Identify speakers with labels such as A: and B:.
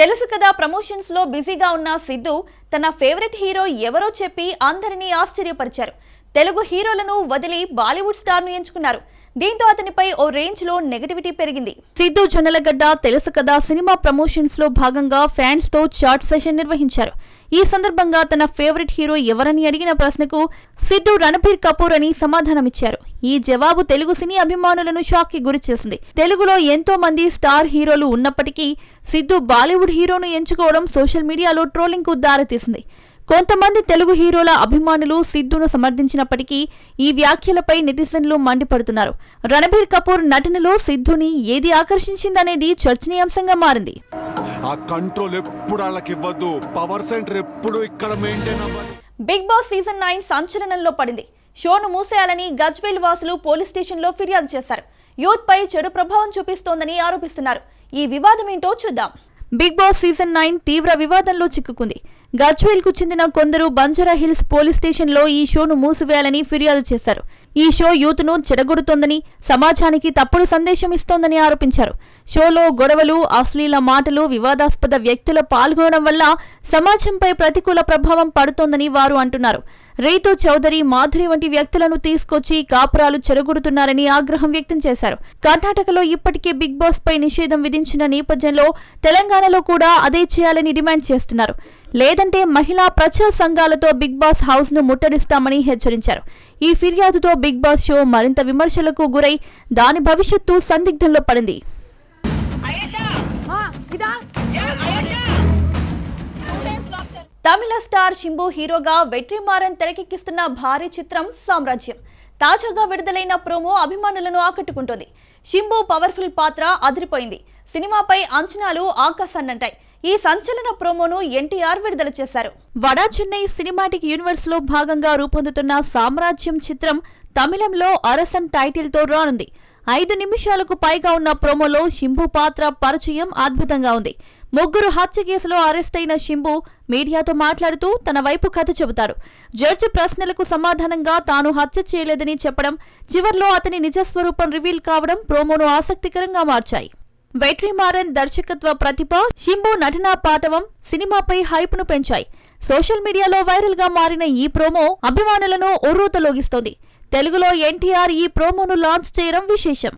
A: తెలుసు కదా ప్రమోషన్స్ లో బిజీగా ఉన్న సిద్ధు తన ఫేవరెట్ హీరో ఎవరో చెప్పి అందరినీ ఆశ్చర్యపరిచారు. తెలుగు హీరోలను వదిలి బాలీవుడ్ స్టార్ ను ఎంచుకున్నారు. దీంతో అతనిపై ఓ రేంజ్ లో నెగటివిటీ పెరిగింది. సిద్ధు జొన్నలగడ్డ తెలుసు కదా సినిమా ప్రమోషన్స్ లో భాగంగా ఫ్యాన్స్ తో చాట్ సెషన్ నిర్వహించారు. ఈ సందర్భంగా తన ఫేవరెట్ హీరో ఎవరని అడిగిన ప్రశ్నకు సిద్ధు రణబీర్ కపూర్ అని సమాధానమిచ్చారు. ఈ జవాబు తెలుగు సినీ అభిమానులను షాక్ కి గురిచేసింది. తెలుగులో ఎంతో మంది స్టార్ హీరోలు ఉన్నప్పటికీ సిద్ధు బాలీవుడ్ హీరోను ఎంచుకోవడం సోషల్ మీడియాలో ట్రోలింగ్ కు దారితీసింది. కొంతమంది తెలుగు హీరోల అభిమానులు సిద్ధును సమర్థించినప్పటికీ ఈ వ్యాఖ్యలపై నెటిజన్లు మండిపడుతున్నారు. రణబీర్ కపూర్ నటనలో సిద్ధుని ఏది ఆకర్షించిందనేది చర్చనీయాంశంగా మారింది.
B: ఆ కంట్రోల్ ఎప్పుడు వాళ్ళకి ఇవ్వద్దు, పవర్ సెంటర్ ఎప్పుడు ఇక్కడ మెయింటైన్ అవ్వాలి.
A: బిగ్ బాస్ సీజన్ 9 సంచలనంలో పడింది. షోను మూసేయాలని గజ్వేల్ వాసులు పోలీస్ స్టేషన్లో ఫిర్యాదు చేశారు. యూత్ పై చెడు ప్రభావం చూపిస్తోందని ఆరోపిస్తున్నారు. ఈ వివాదం ఏంటో చూద్దాం. బిగ్ బాస్ సీజన్ 9 తీవ్ర వివాదంలో చిక్కుకుంది. గజ్వేల్ కు చెందిన కొందరు బంజారా హిల్స్ పోలీస్ స్టేషన్ లో ఈ షోను మూసివేయాలని ఫిర్యాదు చేశారు. ఈ షో యూత్ ను చెడగొడుతోందని, సమాజానికి తప్పుడు సందేశం ఇస్తోందని ఆరోపించారు. షోలో గొడవలు, అశ్లీల మాటలు, వివాదాస్పద వ్యక్తుల పాల్గొనడం వల్ల సమాజంపై ప్రతికూల ప్రభావం పడుతోందని వారు అంటున్నారు. రీతూ చౌదరి, మాధురి వంటి వ్యక్తులను తీసుకొచ్చి కాపురాలు చెడగొడుతున్నారని ఆగ్రహం వ్యక్తం చేశారు. కర్ణాటకలో ఇప్పటికే బిగ్ బాస్ పై నిషేధం విధించిన నేపథ్యంలో తెలంగాణలో కూడా అదే చేయాలని డిమాండ్ చేస్తున్నారు. లేదంటే మహిళా ప్రజా సంఘాలతో బిగ్ బాస్ హౌస్ ను ముట్టడిస్తామని హెచ్చరించారు. ఈ ఫిర్యాదుతో బిగ్ బాస్ షో మరింత విమర్శలకు గురై దాని భవిష్యత్తు సందిగ్ధంలో పడింది. తమిళ స్టార్ శింబు హీరోగా వెట్రిమారన్ తెరకెక్కిస్తున్న భారీ చిత్రం సామ్రాజ్యం. తాజాగా విడుదలైన ప్రోమో అభిమానులను ఆకట్టుకుంటోంది. శింబు పవర్ఫుల్ పాత్ర అదిరిపోయింది. సినిమాపై అంచనాలు ఆకాశాన్నంటాయి. ఈ సంచలన ప్రోమోను ఎన్టీఆర్ విడుదల చేశారు. వడా చెన్నై సినిమాటిక్ యూనివర్స్ లో భాగంగా రూపొందుతున్న సామ్రాజ్యం చిత్రం తమిళంలో అరసన్ టైటిల్ తో రానుంది. 5 నిమిషాలకు పైగా ఉన్న ప్రోమోలో శింబు పాత్ర పరిచయం అద్భుతంగా ఉంది. 3 హత్య కేసులో అరెస్ట్ అయిన శింబు మీడియాతో మాట్లాడుతూ తన వైపు కథ చెబుతాడు. జడ్జి ప్రశ్నలకు సమాధానంగా తాను హత్య చేయలేదని చెప్పడం, చివర్లో అతని నిజస్వరూపం రివీల్ కావడం ప్రోమోను ఆసక్తికరంగా మార్చాయి. వెట్రిమారన్ దర్శకత్వ ప్రతిభ, శింబు నటనా పాటవం సినిమాపై హైప్ ను పెంచాయి. సోషల్ మీడియాలో వైరల్ గా మారిన ఈ ప్రోమో అభిమానులను ఉర్రూతలోగిస్తోంది. తెలుగులో ఎన్టీఆర్ ఈ ప్రోమోను లాంచ్ చేయడం విశేషం.